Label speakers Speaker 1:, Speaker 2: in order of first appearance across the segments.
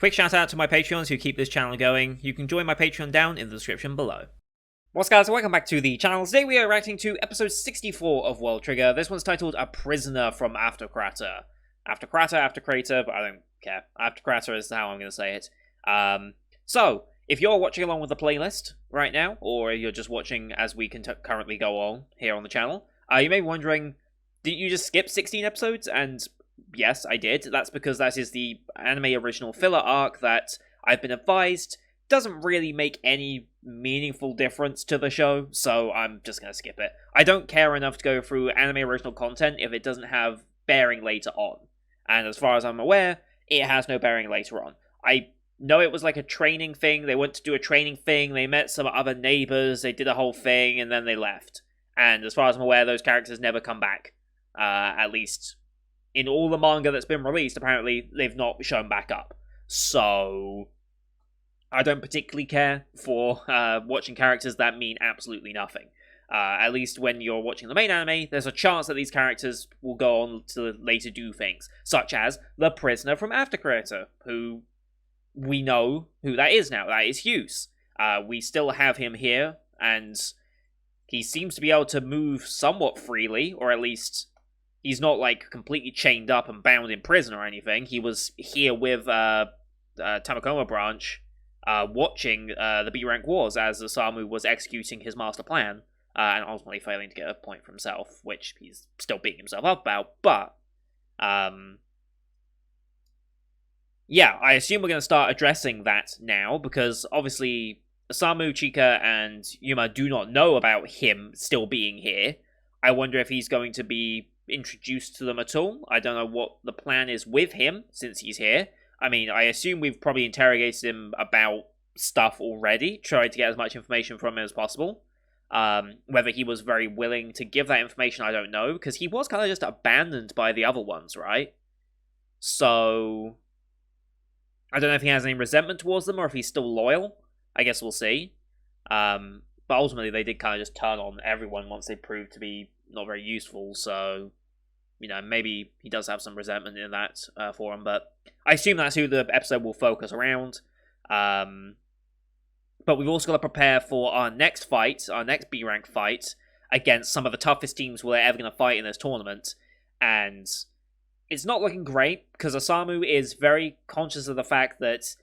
Speaker 1: Quick shout out to my Patreons who keep this channel going. You can join my Patreon down in the description below. What's guys, welcome back to the channel. Today we are reacting to episode 64 of World Trigger. This one's titled A Prisoner from After Crater, but I don't care. After Crater is how I'm going to say it. So, if you're watching along with the playlist right now, or you're just watching as we can currently go on here on the channel, you may be wondering, didn't you just skip 16 episodes? And yes, I did. That's because that is the anime original filler arc that I've been advised doesn't really make any meaningful difference to the show, so I'm just going to skip it. I don't care enough to go through anime original content if it doesn't have bearing later on. And as far as I'm aware, it has no bearing later on. I know it was like a training thing. They went to do a training thing, they met some other neighbors, they did a whole thing, and then they left. And as far as I'm aware, those characters never come back. At least in all the manga that's been released, apparently they've not shown back up. So I don't particularly care for watching characters that mean absolutely nothing. At least when you're watching the main anime, there's a chance that these characters will go on to later do things, such as the prisoner from After Crater, who we know who that is now. That is Hughes. We still have him here, and he seems to be able to move somewhat freely, or at least he's not like completely chained up and bound in prison or anything. He was here with Tamakoma branch, watching the B-rank wars as Osamu was executing his master plan, and ultimately failing to get a point for himself, which he's still beating himself up about, but yeah, I assume we're going to start addressing that now, because obviously Osamu, Chika, and Yuma do not know about him still being here. I wonder if he's going to be introduced to them at all. I don't know what the plan is with him, since he's here. I mean, I assume we've probably interrogated him about stuff already, tried to get as much information from him as possible. Whether he was very willing to give that information, I don't know, because he was kind of just abandoned by the other ones, right? So I don't know if he has any resentment towards them, or if he's still loyal. I guess we'll see. But ultimately, they did kind of just turn on everyone once they proved to be not very useful, so you know, maybe he does have some resentment in that for him, but I assume that's who the episode will focus around. But we've also got to prepare for our next fight, our next B-rank fight, against some of the toughest teams we're ever going to fight in this tournament. And it's not looking great, because Osamu is very conscious of the fact that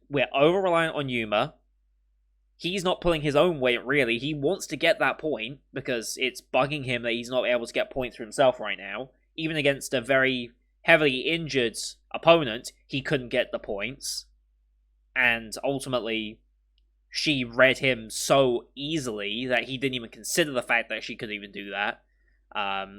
Speaker 1: we're over-reliant on Yuma. He's not pulling his own weight, really. He wants to get that point, because it's bugging him that he's not able to get points for himself right now. Even against a very heavily injured opponent, he couldn't get the points. And ultimately, she read him so easily that he didn't even consider the fact that she could even do that.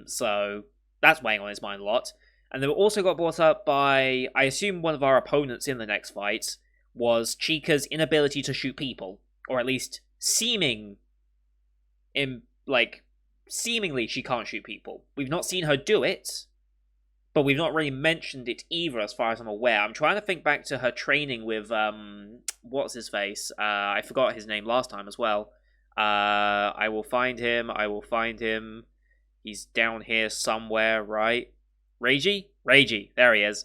Speaker 1: So that's weighing on his mind a lot. And then we also got brought up by, I assume one of our opponents in the next fight, was Chika's inability to shoot people. Or at least seemingly she can't shoot people. We've not seen her do it, but we've not really mentioned it either as far as I'm aware. I'm trying to think back to her training with, what's his face? I forgot his name last time as well. I will find him. He's down here somewhere, right? Reiji, there he is.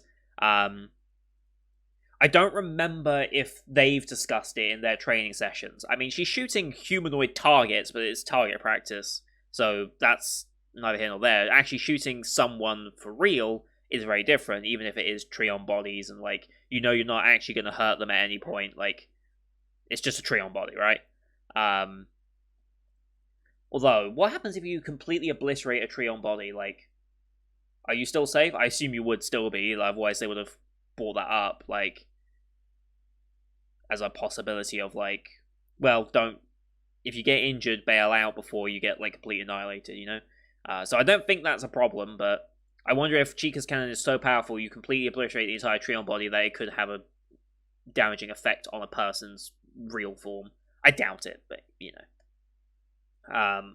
Speaker 1: I don't remember if they've discussed it in their training sessions. I mean, she's shooting humanoid targets, but it's target practice, so that's neither here nor there. Actually shooting someone for real is very different, even if it is Trion bodies, and, like, you know you're not actually going to hurt them at any point. Like, it's just a Trion body, right? Although, what happens if you completely obliterate a Trion body? Like, are you still safe? I assume you would still be, otherwise they would have brought that up, like, as a possibility of, like, well, don't, if you get injured, bail out before you get, like, completely annihilated, you know? So I don't think that's a problem, but I wonder if Chika's cannon is so powerful you completely obliterate the entire Trion body that it could have a damaging effect on a person's real form. I doubt it, but, you know.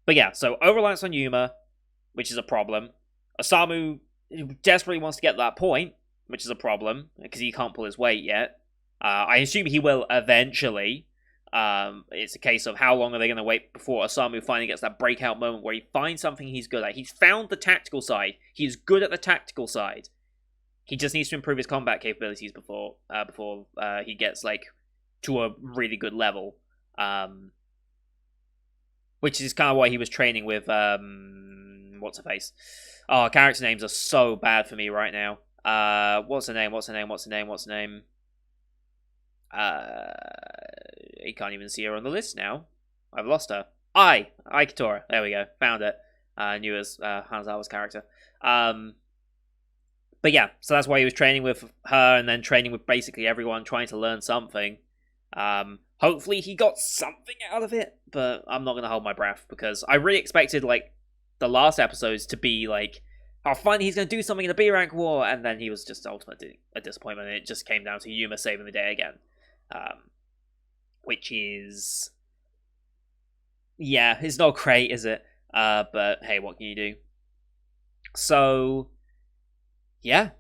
Speaker 1: But yeah, so over-reliance on Yuma, which is a problem. Osamu desperately wants to get that point, which is a problem, because he can't pull his weight yet. I assume he will eventually. It's a case of how long are they going to wait before Osamu finally gets that breakout moment where he finds something he's good at. He's found the tactical side. He's good at the tactical side. He just needs to improve his combat capabilities before he gets like to a really good level. Which is kind of why he was training with what's her face? Oh, character names are so bad for me right now. What's her name? I can't even see her on the list now. I've lost her. Ai Katora. There we go. Found it. Knew it was Hanzawa's character. But yeah, so that's why he was training with her and then training with basically everyone, trying to learn something. Hopefully he got something out of it, but I'm not going to hold my breath because I really expected, like, the last episodes to be like, oh, finally he's going to do something in the B rank war, and then he was just ultimately a disappointment, and it just came down to Yuma saving the day again. Which is... yeah, it's not great, is it? But hey, what can you do? So... yeah,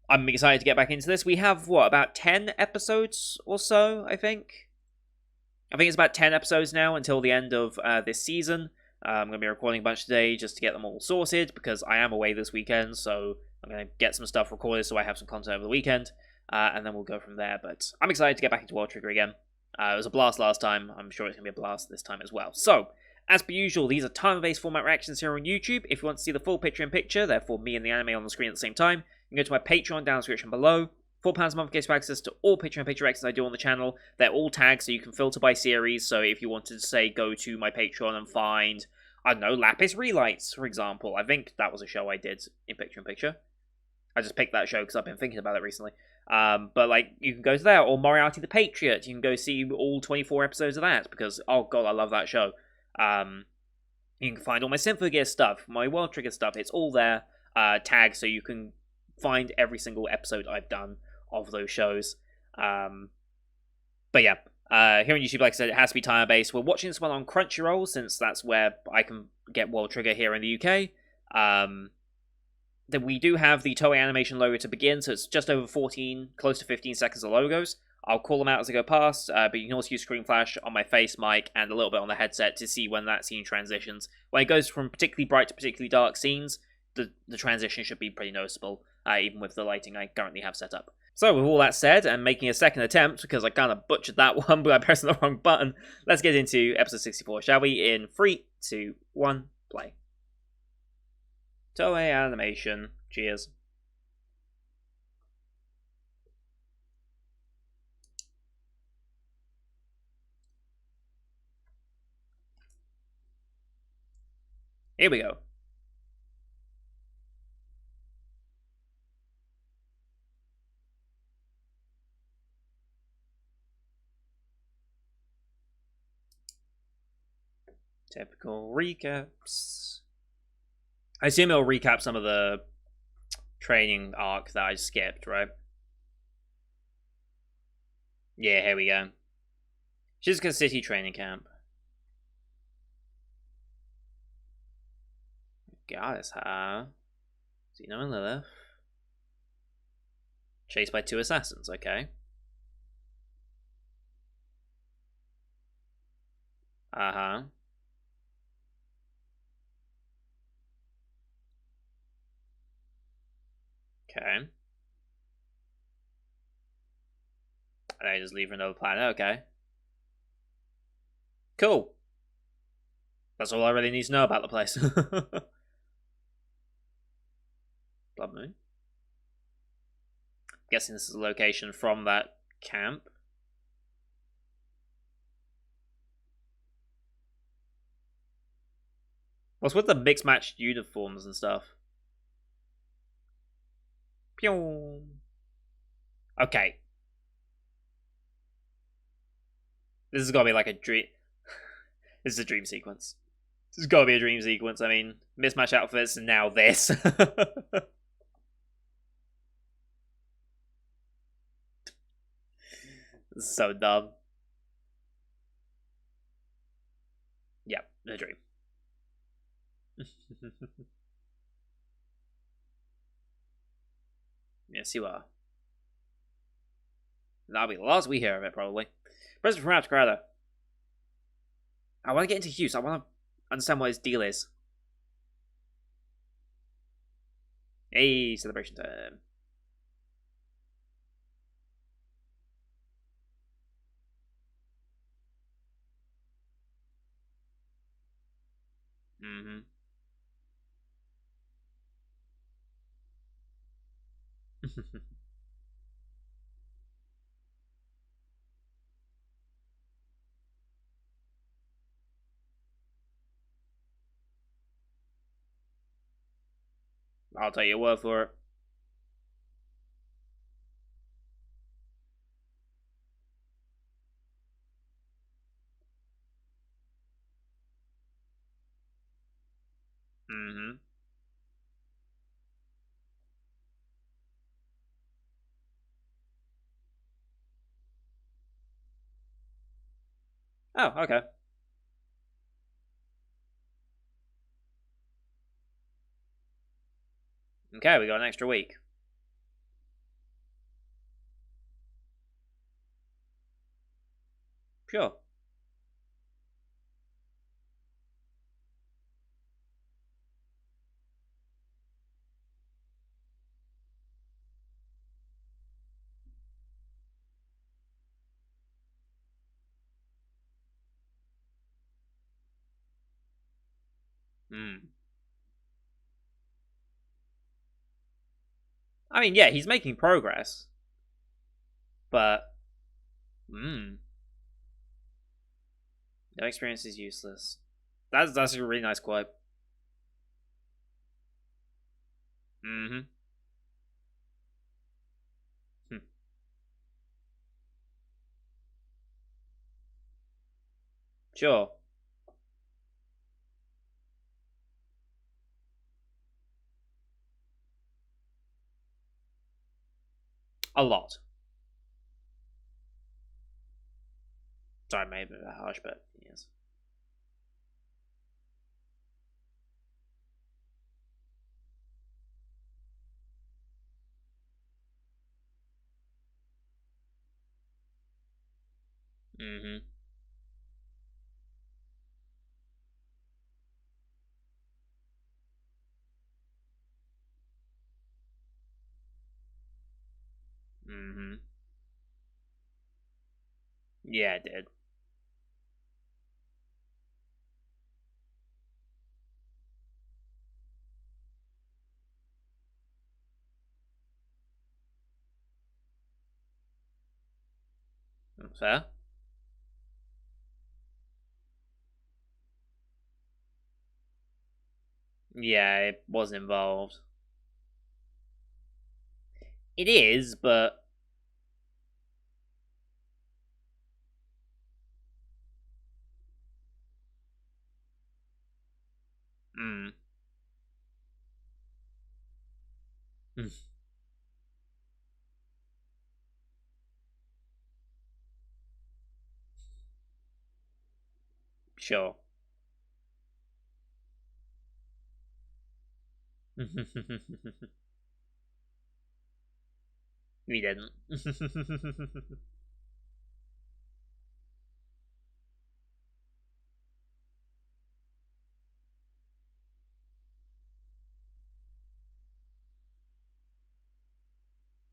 Speaker 1: I'm excited to get back into this. We have, what, about 10 episodes or so, I think? I think it's about 10 episodes now until the end of this season. I'm going to be recording a bunch today just to get them all sorted, because I am away this weekend, so I'm going to get some stuff recorded so I have some content over the weekend, and then we'll go from there. But I'm excited to get back into World Trigger again. It was a blast last time. I'm sure it's going to be a blast this time as well. So, as per usual, these are time-based format reactions here on YouTube. If you want to see the full picture-in-picture, therefore me and the anime on the screen at the same time, you can go to my Patreon down in the description below. £4 a month gets you access to all picture-in-picture reactions I do on the channel. They're all tagged, so you can filter by series. So if you wanted to, say, go to my Patreon and find, I don't know, Lapis Relights, for example. I think that was a show I did in picture-in-picture. I just picked that show because I've been thinking about it recently. But, like, you can go to that, or Moriarty the Patriot. You can go see all 24 episodes of that, because, oh god, I love that show. You can find all my Symphogear stuff, my World Trigger stuff. It's all there, tagged, so you can find every single episode I've done of those shows. But yeah, here on YouTube, like I said, it has to be time-based. We're watching this one on Crunchyroll, since that's where I can get World Trigger here in the UK. Then we do have the Toei animation logo to begin, so it's just over 14, close to 15 seconds of logos. I'll call them out as I go past, but you can also use screen flash on my face mic and a little bit on the headset to see when that scene transitions. When it goes from particularly bright to particularly dark scenes, the transition should be pretty noticeable, even with the lighting I currently have set up. So with all that said, and making a second attempt, because I kind of butchered that one by pressing the wrong button, let's get into episode 64, shall we? In 3, 2, 1, play. Toei animation. Cheers. Here we go. Typical recaps. I assume it'll recap some of the training arc that I skipped, right? Yeah, here we go. Shizuka City Training Camp. Goddess, huh? Zeno and Lilith. Chased by 2 assassins, okay. Uh-huh. Okay. And I just leave for another planet, okay. Cool. That's all I really need to know about the place. Blood Moon. Guessing this is a location from that camp. What's with the mixed matched uniforms and stuff? Pew. Okay. This has got to be like a dream. This is a dream sequence. This has got to be a dream sequence. I mean, mismatch outfits and now this. This is so dumb. Yeah, a dream. Yes, you are. That'll be the last we hear of it, probably. President from After I want to get into Hughes. I want to understand what his deal is. Hey, celebration time. Mm-hmm. I'll take your word for it. Mm-hmm. Oh, okay. Okay, we got an extra week. Sure. Mm. I mean, yeah, he's making progress, but no experience is useless. That's a really nice quote. Mm-hmm. Hmm. Sure. A lot. Sorry, maybe a bit harsh, but yes. Mm-hmm. Mm-hmm. Yeah, it did. Fair. Yeah, it was involved. It is, but mm, sure. We didn't.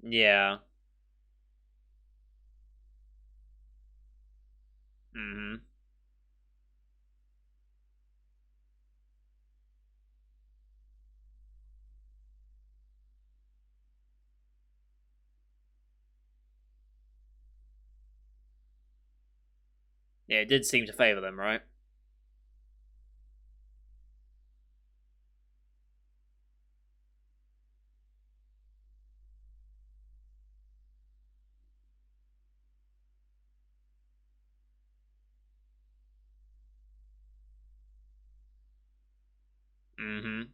Speaker 1: Yeah. Mm-hmm. Yeah, it did seem to favour them, right? Mm-hmm.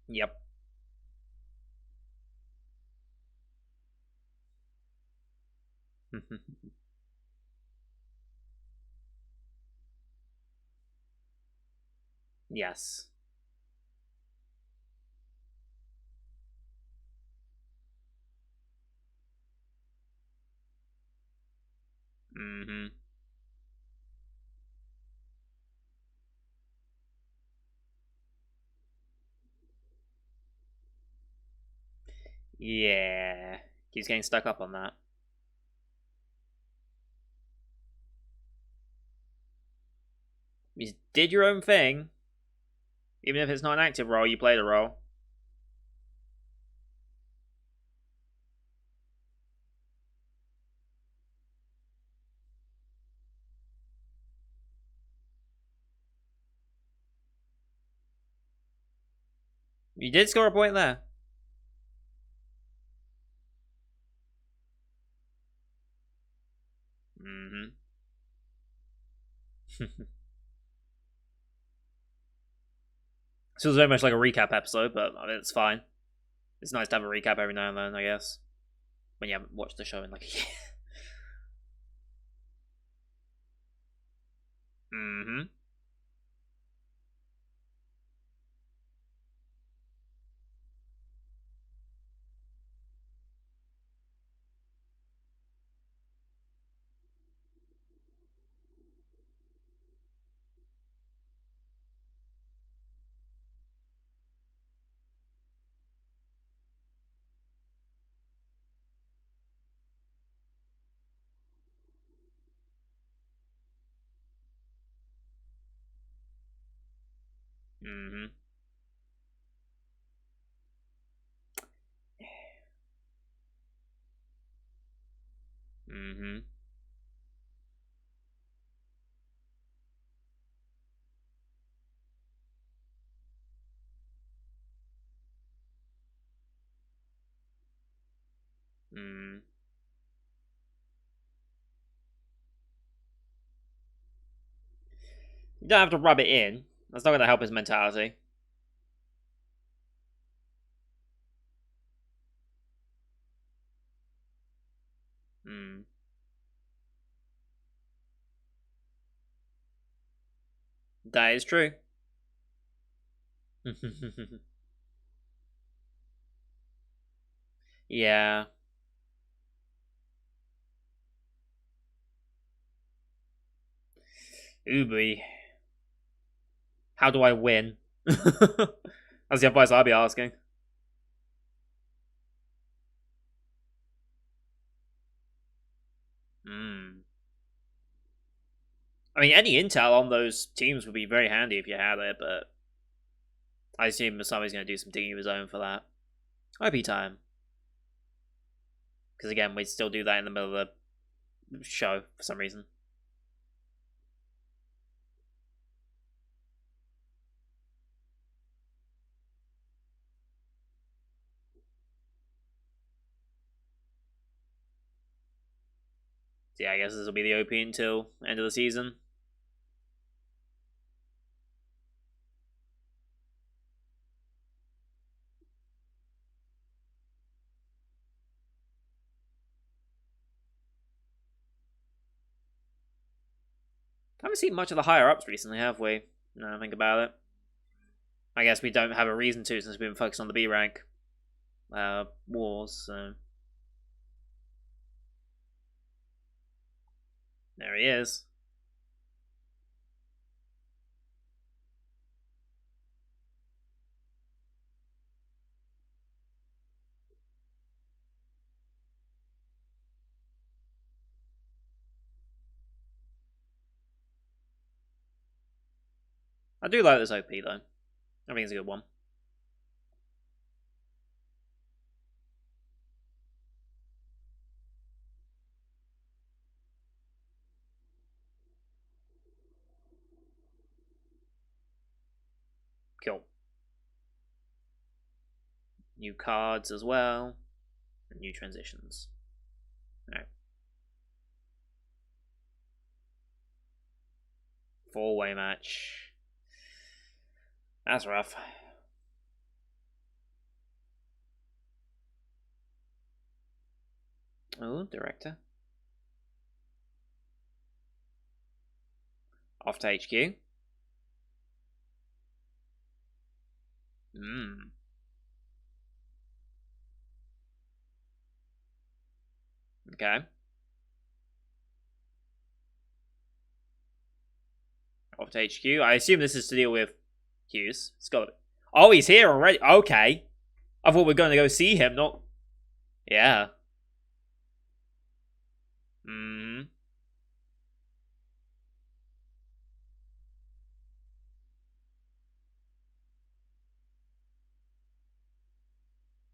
Speaker 1: Yep. Yes. Mm-hmm. Yeah. Keeps getting stuck up on that. You did your own thing. Even if it's not an active role, you played a role. You did score a point there. Mm-hmm. This was very much like a recap episode, but I mean, it's fine. It's nice to have a recap every now and then, I guess. When you haven't watched the show in like a year. Mm-hmm. Mm-hmm. Mm-hmm. Mm. You don't have to rub it in. That's not going to help his mentality. Mm. That is true. Yeah. Ooby. How do I win? That's the advice I'd be asking. Mm. I mean, any intel on those teams would be very handy if you had it, but I assume Masami's going to do some digging of his own for that. OP time. Because again, we'd still do that in the middle of the show for some reason. So yeah, I guess this will be the OP until end of the season. Haven't seen much of the higher ups recently, have we? No, think about it. I guess we don't have a reason to since we've been focused on the B rank wars. So there he is. I do like this OP though. I think it's a good one. Cool. New cards as well. And new transitions. Alright. 4-way match. That's rough. Oh, director. Off to HQ. Hmm. Okay. Off to HQ. I assume this is to deal with Hughes. It's got. Oh, he's here already. Okay. I thought we are going to go see him. Not. Yeah. Mm-hmm.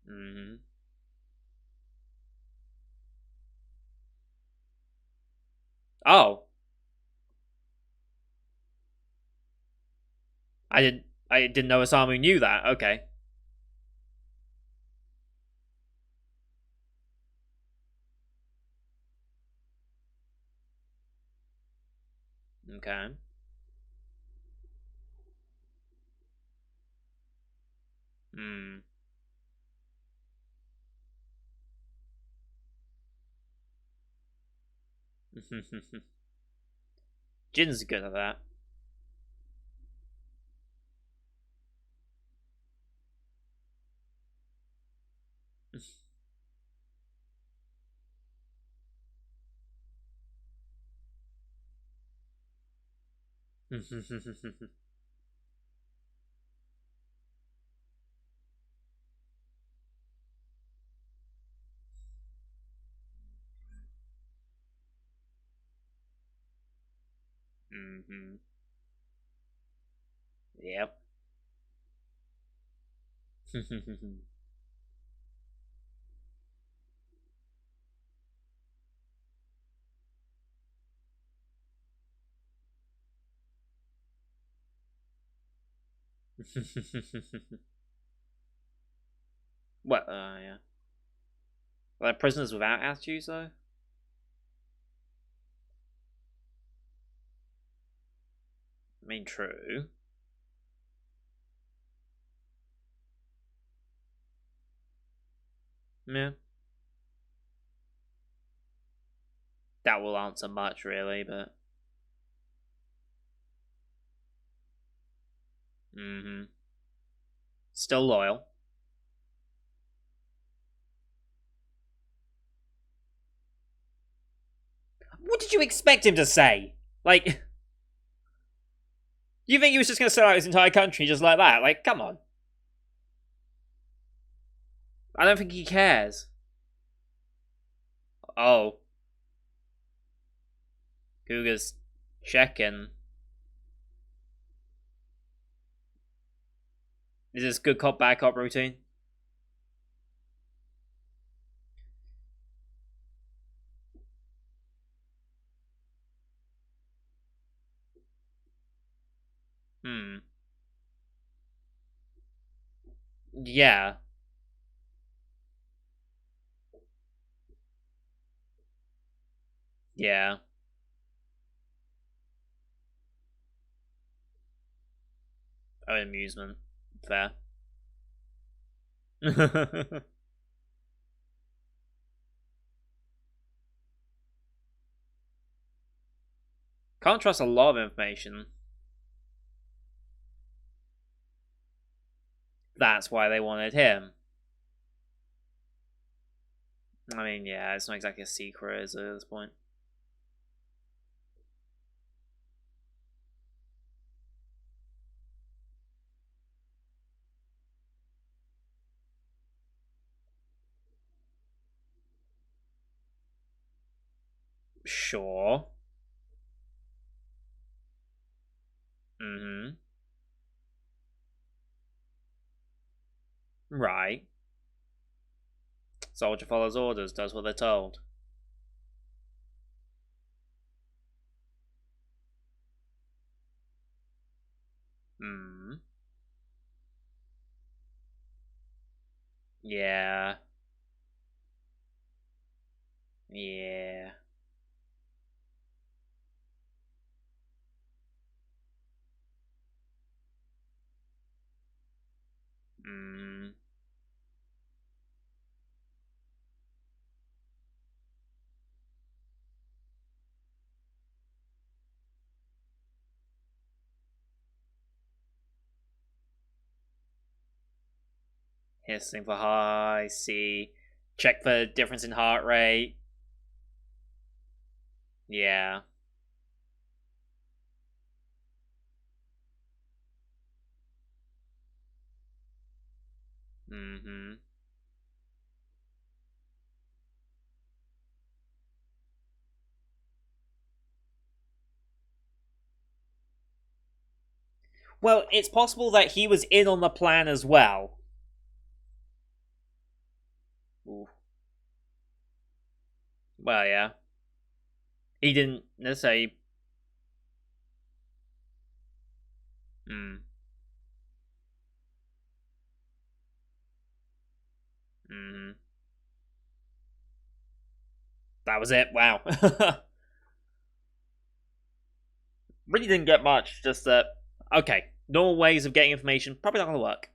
Speaker 1: Mm-hmm. Oh, I didn't know Osamu knew that. Okay. Okay. Hmm. Jin's good at that. Mm-hmm. Yep. What? Yeah. Like prisoners without attitudes, though. I mean, true. Yeah. That will answer much, really, but. Mm-hmm. Still loyal. What did you expect him to say? Like, you think he was just going to sell out his entire country just like that? Like, come on. I don't think he cares. Oh, Cougar's checking. Is this good cop, bad cop routine? Hmm. Yeah. Yeah. Oh, amusement. Fair. Can't trust a lot of information. That's why they wanted him. I mean, yeah, it's not exactly a secret, is it, at this point? Sure. Mm-hmm. Right. Soldier follows orders, does what they're told. Hmm. Yeah. Yeah. Hmm. Hissing for high, see. Check for difference in heart rate. Yeah. Mm-hmm. Well, it's possible that he was in on the plan as well. Ooh. Well, yeah. He didn't necessarily. Hmm. Hmm. That was it. Wow. Really didn't get much. Just that. Okay. Normal ways of getting information probably not going to work.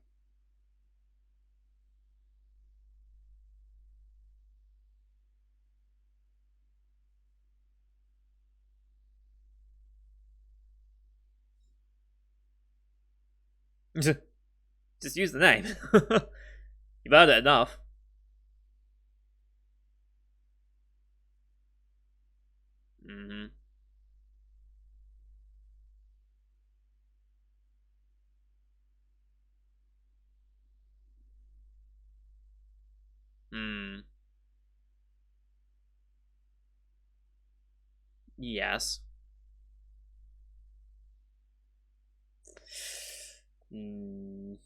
Speaker 1: Just use the name. You've heard it enough. Hmm. Hmm. Yes. Mm.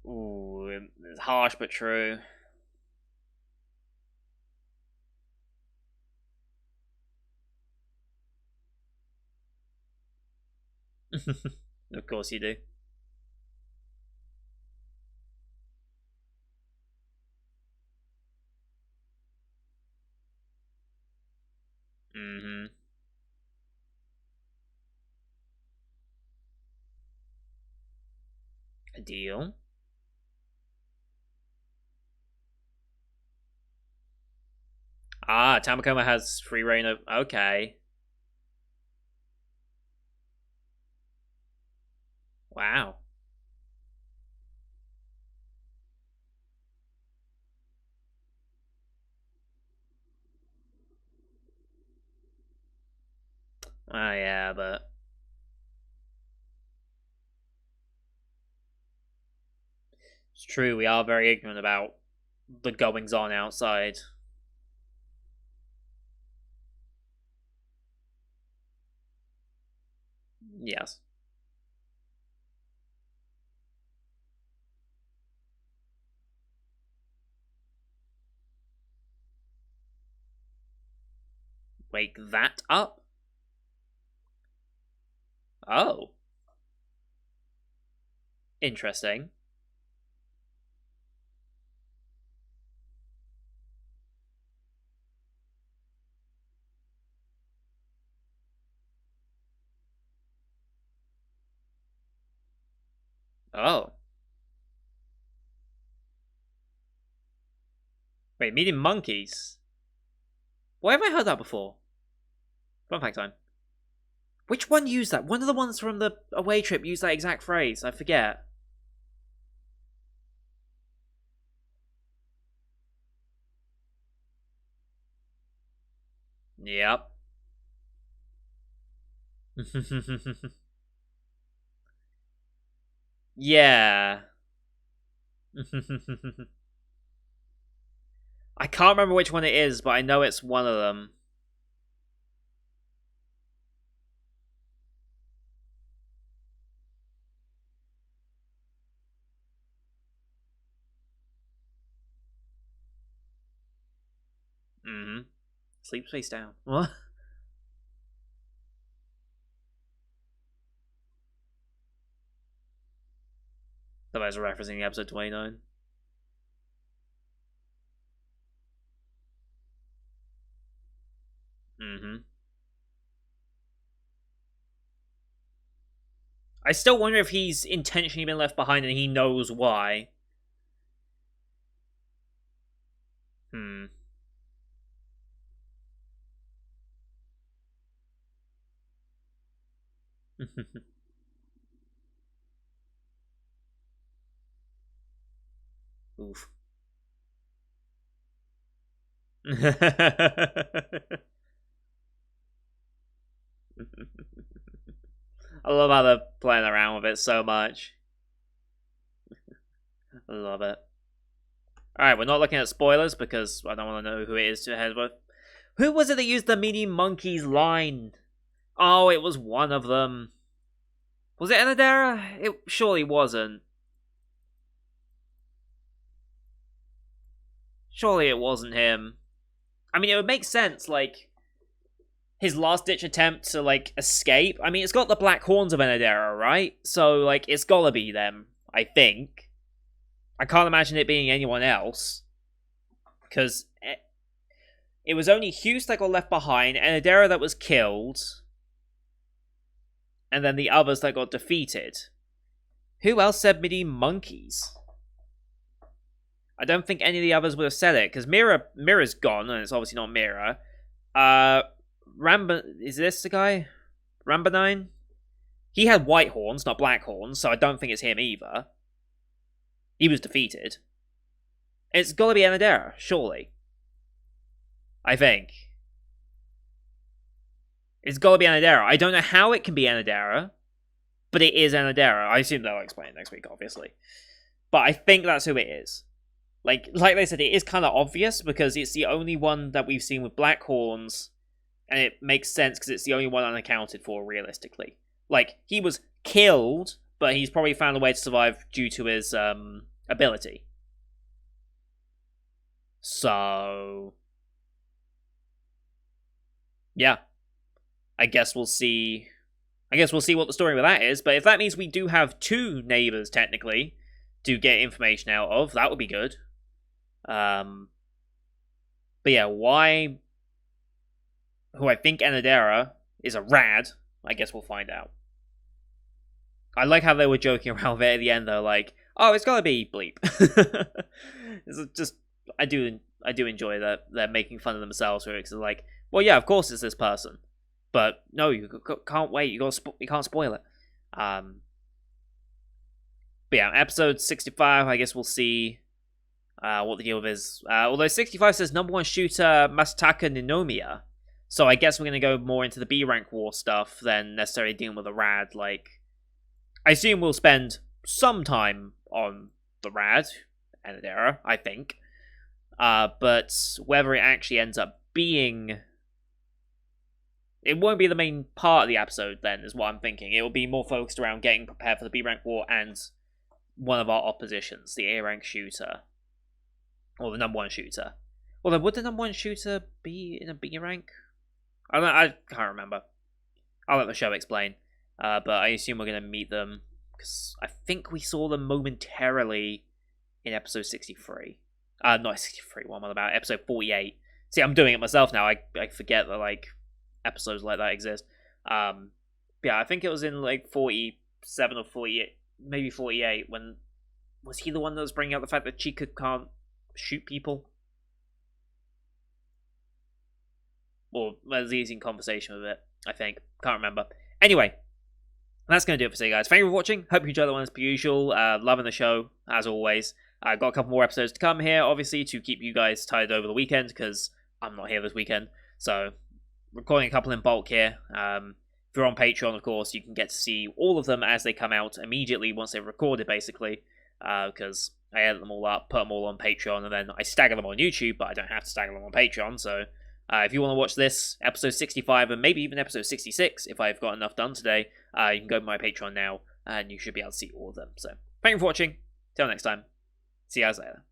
Speaker 1: Ooh, it's harsh but true. Of course you do. Hmm. A deal. Ah, Tamakoma has free reign of. Okay. Wow. Ah, yeah, but it's true. We are very ignorant about the goings on outside. Yes. Wake that up. Oh, interesting. Oh, wait, meeting monkeys. Why have I heard that before? Fun fact time. Which one used that? One of the ones from the away trip used that exact phrase. I forget. Yep. Yeah. I can't remember which one it is, but I know it's one of them. Mm-hmm. Sleep face down. What? That was referencing episode 29. Mm-hmm. I still wonder if he's intentionally been left behind and he knows why. Hmm. Oof. I love how they're playing around with it so much. I love it. Alright, we're not looking at spoilers because I don't want to know who it is to head with. Who was it that used the mini monkeys line? Oh, it was one of them. Was it Enadera? It surely wasn't. Surely it wasn't him. I mean, it would make sense, like, his last-ditch attempt to, like, escape. I mean, it's got the black horns of Enadera, right? So, like, it's gotta be them, I think. I can't imagine it being anyone else. Because it was only Hughes that got left behind, Enadera that was killed, and then the others that got defeated. Who else said mini monkeys? I don't think any of the others would have said it, because Mira's gone, and it's obviously not Mira. Is this the guy? Rambanine? He had white horns, not black horns, so I don't think it's him either. He was defeated. It's gotta be Enadera, surely. I think. It's gotta be Enadera. I don't know how it can be Enadera, but it is Enadera. I assume they'll explain it next week, obviously. But I think that's who it is. Like they said, it is kind of obvious because it's the only one that we've seen with black horns, and it makes sense because it's the only one unaccounted for, realistically. Like, he was killed, but he's probably found a way to survive due to his ability. So, yeah. I guess we'll see what the story with that is, but if that means we do have two neighbors, technically, to get information out of, that would be good. But yeah, why... Who I think Enadera is a rad, I guess we'll find out. I like how they were joking around there at the end, though, like, oh, it's gotta be Bleep. It's just, I do enjoy that they're making fun of themselves for it, because they're like, well, yeah, of course it's this person. But, no, you can't wait, you can't spoil it. But yeah, episode 65, I guess we'll see what the deal is. Although 65 says number one shooter Masataka Ninomiya. So I guess we're going to go more into the B rank war stuff than necessarily dealing with a rad. Like, I assume we'll spend some time on the rad, Enadera, I think. But whether it actually ends up being... It won't be the main part of the episode then, is what I'm thinking. It will be more focused around getting prepared for the B rank war and one of our oppositions, the A rank shooter. Or the number one shooter. Although, would the number one shooter be in a B rank? I can't remember. I'll let the show explain. But I assume we're going to meet them, because I think we saw them momentarily in episode 63. Not 63, what am I about? Episode 48. See, I'm doing it myself now. I forget that, like, episodes like that exist. Yeah, I think it was in, like, 47 or 48, maybe 48, when... Was he the one that was bringing out the fact that Chica can't shoot people? Or was he in conversation with it, I think. Can't remember. Anyway, that's going to do it for today, guys. Thank you for watching. Hope you enjoyed the one as per usual. Loving the show, as always. I've got a couple more episodes to come here, obviously, to keep you guys tied over the weekend, because I'm not here this weekend. So, recording a couple in bulk here. If you're on Patreon, of course, you can get to see all of them as they come out immediately once they've recorded, basically. Because I edit them all up, put them all on Patreon, and then I stagger them on YouTube, but I don't have to stagger them on Patreon, so... if you want to watch this, episode 65, and maybe even episode 66, if I've got enough done today, you can go to my Patreon now, and you should be able to see all of them. So, thank you for watching. Till next time. See you guys later.